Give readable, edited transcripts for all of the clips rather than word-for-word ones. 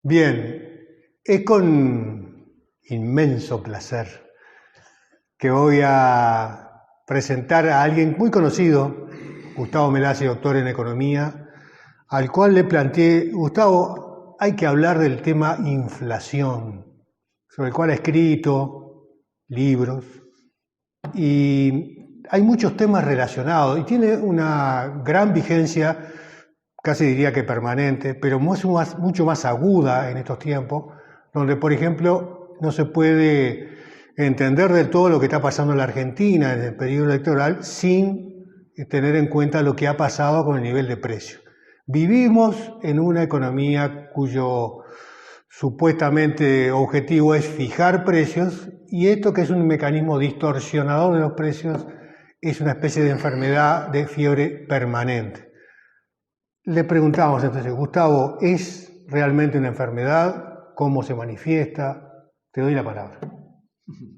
Bien, es con inmenso placer que voy a presentar a alguien muy conocido, Gustavo Melassi, doctor en economía, al cual le planteé, Gustavo, hay que hablar del tema inflación, sobre el cual ha escrito libros, y hay muchos temas relacionados, y tiene una gran vigencia, casi diría que permanente, pero mucho más aguda en estos tiempos, donde, por ejemplo, no se puede entender del todo lo que está pasando en la Argentina en el periodo electoral sin tener en cuenta lo que ha pasado con el nivel de precios. Vivimos en una economía cuyo supuestamente objetivo es fijar precios, y esto, que es un mecanismo distorsionador de los precios, es una especie de enfermedad de fiebre permanente. Le preguntamos entonces, Gustavo, ¿es realmente una enfermedad? ¿Cómo se manifiesta? Te doy la palabra.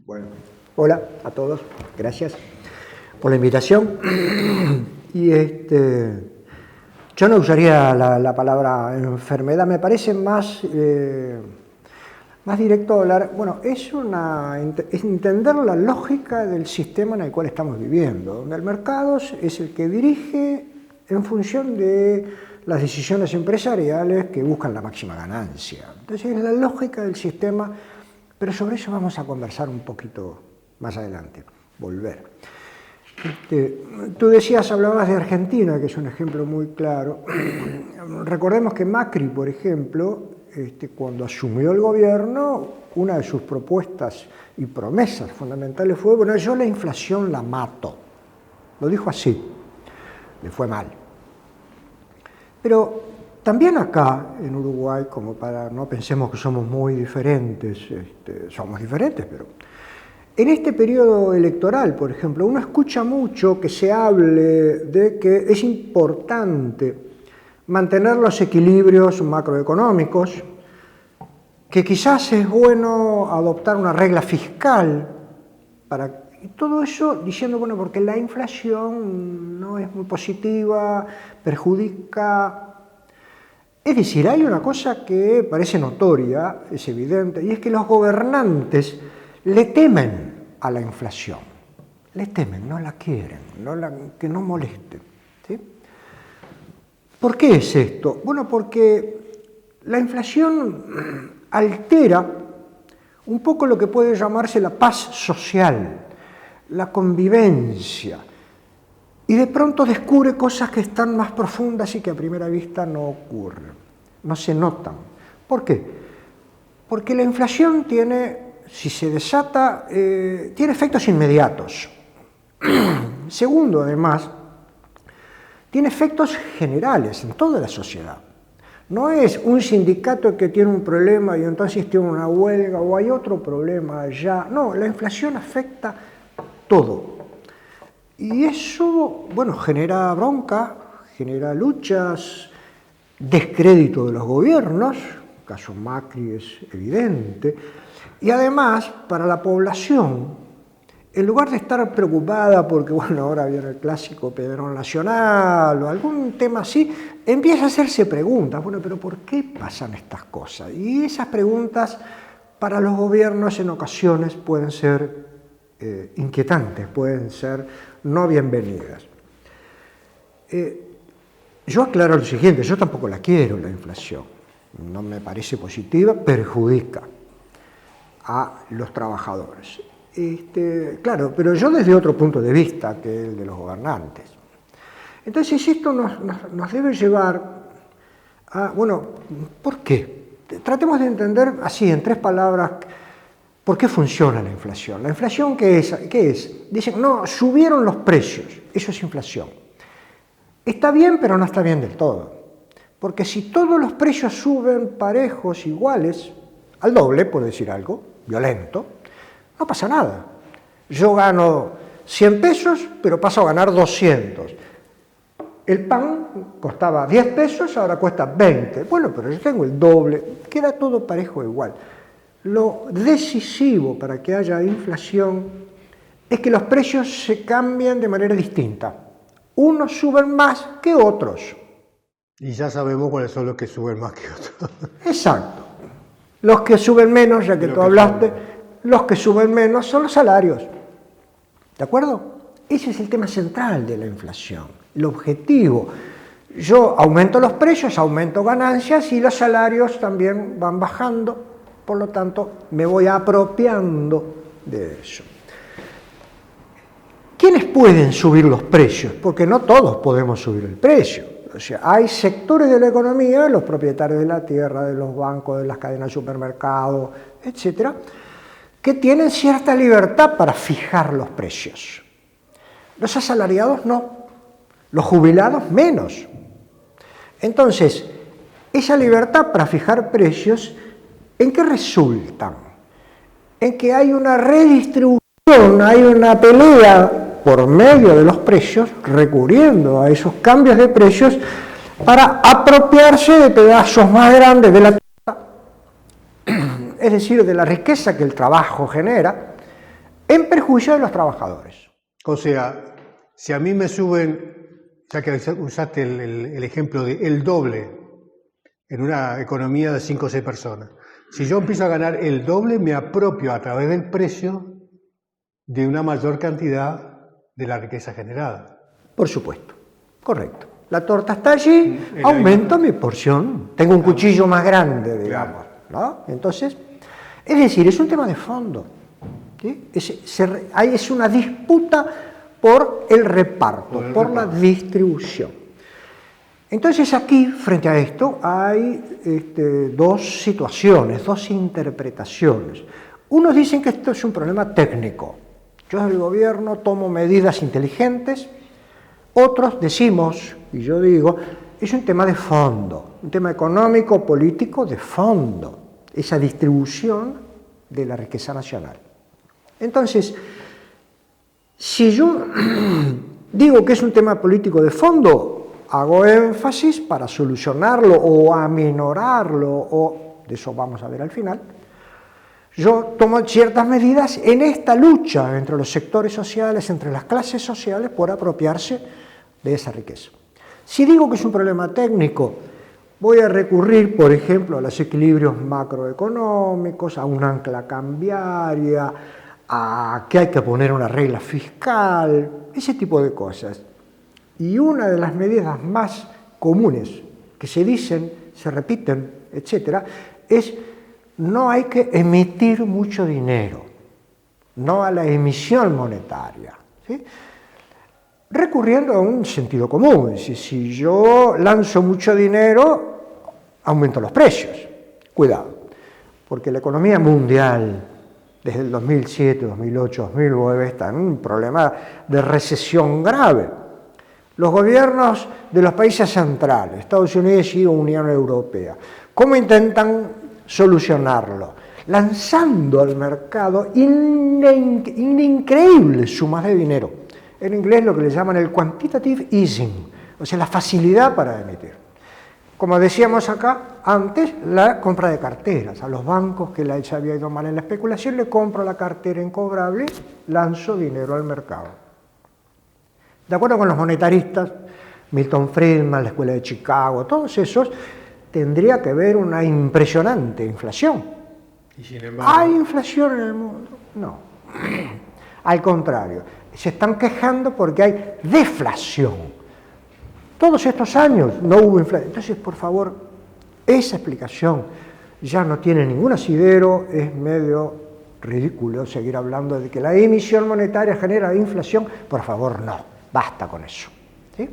Bueno, hola a todos, gracias por la invitación. Y yo no usaría la palabra enfermedad, me parece más directo hablar. Bueno, es entender la lógica del sistema en el cual estamos viviendo, donde el mercado es el que dirige en función de las decisiones empresariales que buscan la máxima ganancia. Entonces, es la lógica del sistema, pero sobre eso vamos a conversar un poquito más adelante, volver. Tú hablabas de Argentina, que es un ejemplo muy claro. Recordemos que Macri, por ejemplo, cuando asumió el gobierno, una de sus propuestas y promesas fundamentales fue, bueno, yo la inflación la mato. Lo dijo así, le fue mal. Pero también acá, en Uruguay, como no pensemos que somos muy diferentes, somos diferentes, pero en este periodo electoral, por ejemplo, uno escucha mucho que se hable de que es importante mantener los equilibrios macroeconómicos, que quizás es bueno adoptar una regla fiscal y todo eso diciendo, bueno, porque la inflación no es muy positiva, perjudica. Es decir, hay una cosa que parece notoria, es evidente, y es que los gobernantes le temen a la inflación. Le temen, no la quieren, que no moleste. ¿Sí? ¿Por qué es esto? Bueno, porque la inflación altera un poco lo que puede llamarse la paz social, la convivencia, y de pronto descubre cosas que están más profundas y que a primera vista no ocurren, no se notan. ¿Por qué? Porque la inflación si se desata, tiene efectos inmediatos. Segundo, además, tiene efectos generales en toda la sociedad. No es un sindicato que tiene un problema y entonces tiene una huelga o hay otro problema allá. No, la inflación afecta todo. Y eso, bueno, genera bronca, genera luchas, descrédito de los gobiernos, el caso Macri es evidente, y además, para la población, en lugar de estar preocupada porque, bueno, ahora viene el clásico Pedrón Nacional o algún tema así, empieza a hacerse preguntas, bueno, pero ¿por qué pasan estas cosas? Y esas preguntas para los gobiernos en ocasiones pueden ser inquietantes, pueden ser no bienvenidas. Yo aclaro lo siguiente, yo tampoco la quiero, la inflación. No me parece positiva, perjudica a los trabajadores. Claro, pero yo desde otro punto de vista que el de los gobernantes. Entonces esto nos debe llevar a, bueno, ¿por qué? Tratemos de entender así, en 3 palabras, ¿por qué funciona la inflación? ¿La inflación qué es? Dicen, no, subieron los precios, eso es inflación. Está bien, pero no está bien del todo. Porque si todos los precios suben parejos, iguales, al doble, por decir algo, violento, no pasa nada. Yo gano 100 pesos, pero paso a ganar 200. El pan costaba 10 pesos, ahora cuesta 20. Bueno, pero yo tengo el doble, queda todo parejo igual. Lo decisivo para que haya inflación es que los precios se cambian de manera distinta. Unos suben más que otros. Y ya sabemos cuáles son los que suben más que otros. Exacto. Los que suben menos, ya que tú hablaste, los que suben menos son los salarios. ¿De acuerdo? Ese es el tema central de la inflación, el objetivo. Yo aumento los precios, aumento ganancias y los salarios también van bajando, por lo tanto me voy apropiando de eso. ¿Quiénes pueden subir los precios? Porque no todos podemos subir el precio. O sea, hay sectores de la economía, los propietarios de la tierra, de los bancos, de las cadenas de supermercados, etcétera, que tienen cierta libertad para fijar los precios. Los asalariados no, los jubilados menos. Entonces, esa libertad para fijar precios, ¿en qué resultan? En que hay una redistribución, hay una pelea por medio de los precios, recurriendo a esos cambios de precios para apropiarse de pedazos más grandes de la torta, es decir, de la riqueza que el trabajo genera, en perjuicio de los trabajadores. O sea, si a mí me suben, ya que usaste el ejemplo de el doble en una economía de 5 o 6 personas, si yo empiezo a ganar el doble, me apropio a través del precio de una mayor cantidad de la riqueza generada. Por supuesto, correcto. La torta está allí, aumento mi porción. Tengo un cuchillo más grande, digamos, ¿no? Entonces, es decir, es un tema de fondo, ¿sí? Es una disputa por el reparto, por la distribución. Entonces aquí, frente a esto, hay dos situaciones, dos interpretaciones. Unos dicen que esto es un problema técnico. Yo desde el gobierno tomo medidas inteligentes, otros decimos, y yo digo, es un tema de fondo, un tema económico, político de fondo, esa distribución de la riqueza nacional. Entonces, si yo digo que es un tema político de fondo, hago énfasis para solucionarlo o aminorarlo, o de eso vamos a ver al final. Yo tomo ciertas medidas en esta lucha entre los sectores sociales, entre las clases sociales, por apropiarse de esa riqueza. Si digo que es un problema técnico, voy a recurrir, por ejemplo, a los equilibrios macroeconómicos, a un ancla cambiaria, a que hay que poner una regla fiscal, ese tipo de cosas. Y una de las medidas más comunes que se dicen, se repiten, etcétera, es: no hay que emitir mucho dinero, no a la emisión monetaria, ¿sí? Recurriendo a un sentido común. Si yo lanzo mucho dinero, aumento los precios. Cuidado, porque la economía mundial, desde el 2007, 2008, 2009, está en un problema de recesión grave. Los gobiernos de los países centrales, Estados Unidos y Unión Europea, ¿cómo intentan solucionarlo? Lanzando al mercado increíbles sumas de dinero. En inglés lo que le llaman el quantitative easing, o sea, la facilidad para emitir. Como decíamos acá, antes la compra de carteras. A los bancos que se había ido mal en la especulación, le compro la cartera incobrable, lanzo dinero al mercado. De acuerdo con los monetaristas, Milton Friedman, la Escuela de Chicago, todos esos, tendría que haber una impresionante inflación. Y sin embargo, ¿hay inflación en el mundo? No. Al contrario, se están quejando porque hay deflación. Todos estos años no hubo inflación. Entonces, por favor, esa explicación ya no tiene ningún asidero, es medio ridículo seguir hablando de que la emisión monetaria genera inflación. Por favor, no, basta con eso, ¿sí?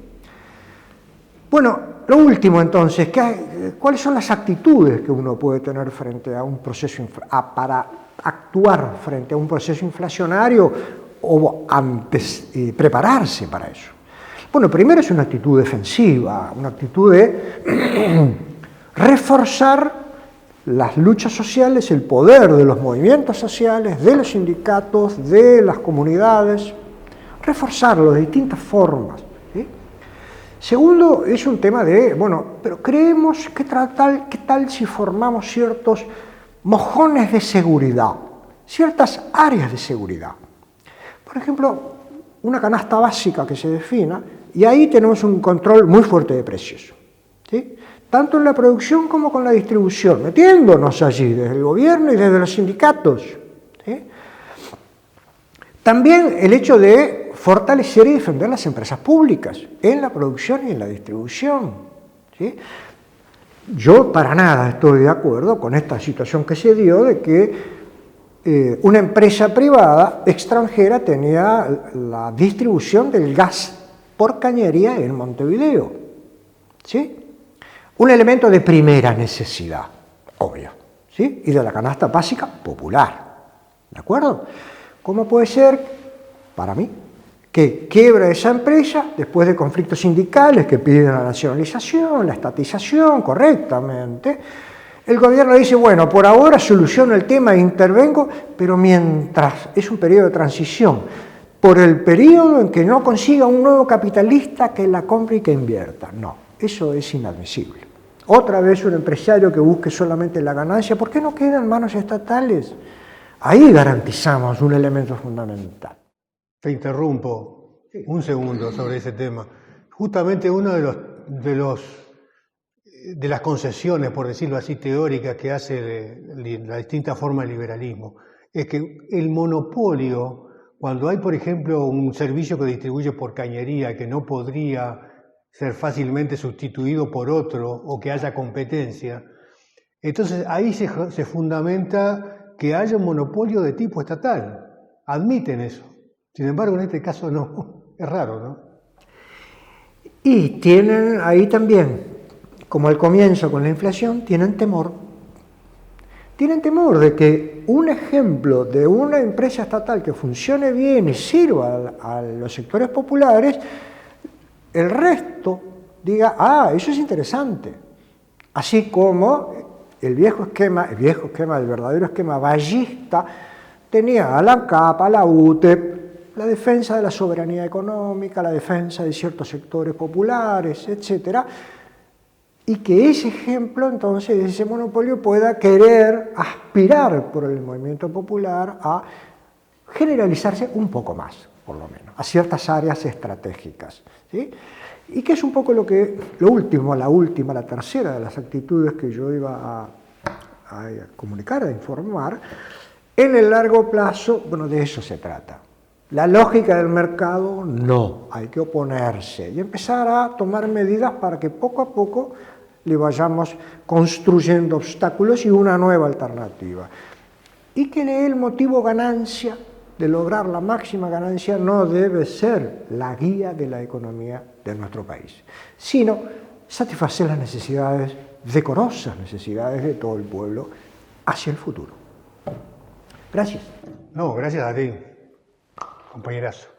Bueno, lo último entonces, ¿cuáles son las actitudes que uno puede tener frente a un proceso para actuar frente a un proceso inflacionario o antes prepararse para eso? Bueno, primero es una actitud defensiva, una actitud de reforzar las luchas sociales, el poder de los movimientos sociales, de los sindicatos, de las comunidades, reforzarlo de distintas formas, ¿sí? Segundo, es un tema de, bueno, pero creemos que ¿qué tal si formamos ciertos mojones de seguridad, ciertas áreas de seguridad? Por ejemplo, una canasta básica que se defina, y ahí tenemos un control muy fuerte de precios, ¿sí? tanto en la producción como con la distribución, metiéndonos allí desde el gobierno y desde los sindicatos. ¿Sí? También el hecho de fortalecer y defender las empresas públicas en la producción y en la distribución. ¿Sí? Yo para nada estoy de acuerdo con esta situación que se dio de que una empresa privada extranjera tenía la distribución del gas por cañería en Montevideo. ¿Sí? Un elemento de primera necesidad, obvio, ¿sí? Y de la canasta básica popular. ¿De acuerdo? ¿Cómo puede ser, para mí, que quiebra esa empresa después de conflictos sindicales que piden la nacionalización, la estatización correctamente? El gobierno dice, bueno, por ahora soluciono el tema e intervengo, pero mientras es un periodo de transición, por el periodo en que no consiga un nuevo capitalista que la compre y que invierta. No, eso es inadmisible. Otra vez un empresario que busque solamente la ganancia, ¿por qué no queda en manos estatales? Ahí garantizamos un elemento fundamental. Te interrumpo un segundo sobre ese tema. Justamente uno de las concesiones, por decirlo así, teóricas que hace la distinta forma de liberalismo, es que el monopolio, cuando hay, por ejemplo, un servicio que distribuye por cañería que no podría ser fácilmente sustituido por otro o que haya competencia, entonces ahí se fundamenta que haya un monopolio de tipo estatal. Admiten eso. Sin embargo, en este caso no. Es raro, ¿no? Y tienen ahí también, como al comienzo con la inflación, tienen temor. Tienen temor de que un ejemplo de una empresa estatal que funcione bien y sirva a los sectores populares, el resto diga, ah, eso es interesante. Así como el verdadero esquema ballista, tenía a la ANCAP, a la UTEP, la defensa de la soberanía económica, la defensa de ciertos sectores populares, etc. Y que ese ejemplo, entonces, ese monopolio pueda querer aspirar por el movimiento popular a generalizarse un poco más, por lo menos, a ciertas áreas estratégicas. ¿Sí? Y que es un poco la tercera de las actitudes que yo iba a comunicar, a informar. En el largo plazo, bueno, de eso se trata. La lógica del mercado, no, hay que oponerse y empezar a tomar medidas para que poco a poco le vayamos construyendo obstáculos y una nueva alternativa. Y que el motivo ganancia, de lograr la máxima ganancia, no debe ser la guía de la economía de nuestro país, sino satisfacer las necesidades, decorosas necesidades de todo el pueblo hacia el futuro. Gracias. No, gracias a ti, compañerazo.